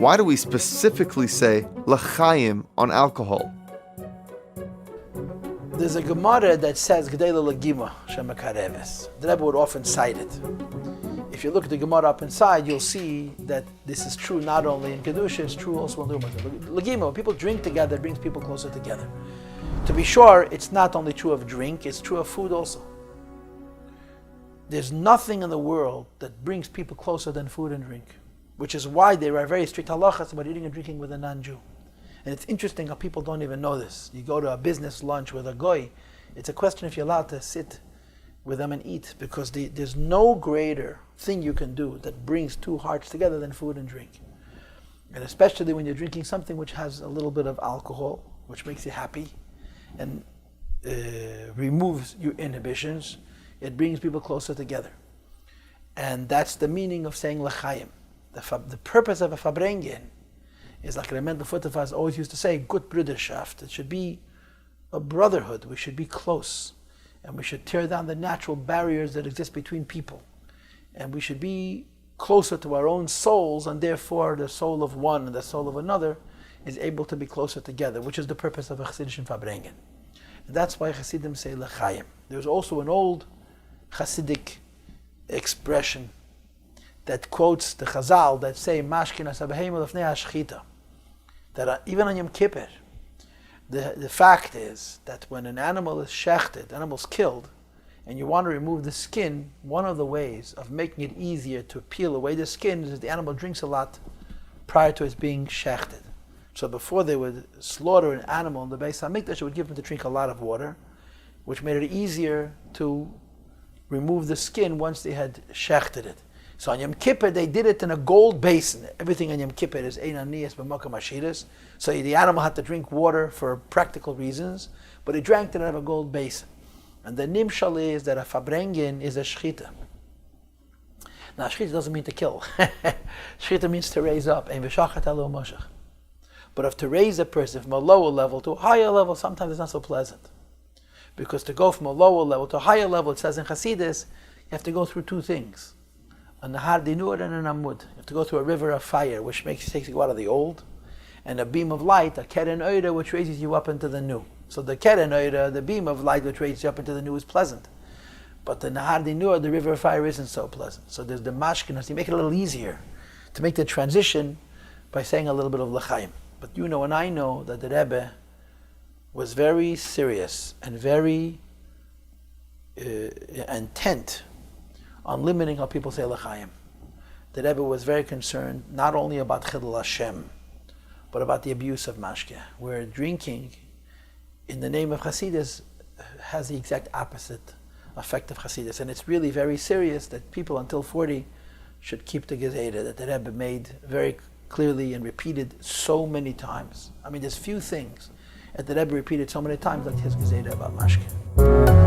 Why do we specifically say l'chaim on alcohol? There's a Gemara that says G'dei l'gima shemakareves. The Rebbe would often cite it. If you look at the Gemara up inside, you'll see that this is true not only in Kedusha, it's true also in Lumas. L'gima, when people drink together, it brings people closer together. To be sure, it's not only true of drink, it's true of food also. There's nothing in the world that brings people closer than food and drink, which is why there are very strict halachas about eating and drinking with a non-Jew. And it's interesting how people don't even know this. You go to a business lunch with a goy, it's a question if you're allowed to sit with them and eat, because there's no greater thing you can do that brings two hearts together than food and drink. And especially when you're drinking something which has a little bit of alcohol, which makes you happy and removes your inhibitions, it brings people closer together. And that's the meaning of saying l'chaim. The purpose of a fabrengen is, like Rav Mendel Futterfas always used to say, gut Bruderschaft. It should be a brotherhood. We should be close. And we should tear down the natural barriers that exist between people. And we should be closer to our own souls, and therefore the soul of one and the soul of another is able to be closer together, which is the purpose of a Chassidish Fabrengen. And that's why Chassidim say l'chaim. There's also an old Chassidic expression that quotes the Chazal that say, Mashkin asabahim lefnei hashchita. That even on Yom Kippur, the fact is that when an animal is shechted, animal's killed, and you want to remove the skin, one of the ways of making it easier to peel away the skin is that the animal drinks a lot prior to its being shechted. So before they would slaughter an animal in the Beis Hamikdash, they would give them to drink a lot of water, which made it easier to remove the skin once they had shechted it. So on Yom Kippur, they did it in a gold basin. Everything on Yom Kippur is ein aniyas b'makam ashiras. So the animal had to drink water for practical reasons, but he drank it out of a gold basin. And the nimshal is that a fabrengen is a shchita. Now, shchita doesn't mean to kill. Shchita means to raise up. But if to raise a person from a lower level to a higher level, sometimes it's not so pleasant. Because to go from a lower level to a higher level, it says in Chassidus, you have to go through two things. A nahar dinur and an amud. You have to go through a river of fire, which takes you out of the old, and a beam of light, a keren oida, which raises you up into the new. So the keren oida, the beam of light which raises you up into the new, is pleasant. But the nahar dinur, the river of fire, isn't so pleasant. So there's the mashkinas. You make it a little easier to make the transition by saying a little bit of l'chaim. But you know and I know that the Rebbe was very serious and very intent on limiting how people say l'chaim. The Rebbe was very concerned not only about chilul Hashem, but about the abuse of mashke, where drinking in the name of Chassidus has the exact opposite effect of Chassidus. And it's really very serious that people until 40 should keep the gezeda that the Rebbe made very clearly and repeated so many times. I mean, there's few things that the Rebbe repeated so many times like his gezeda about mashke.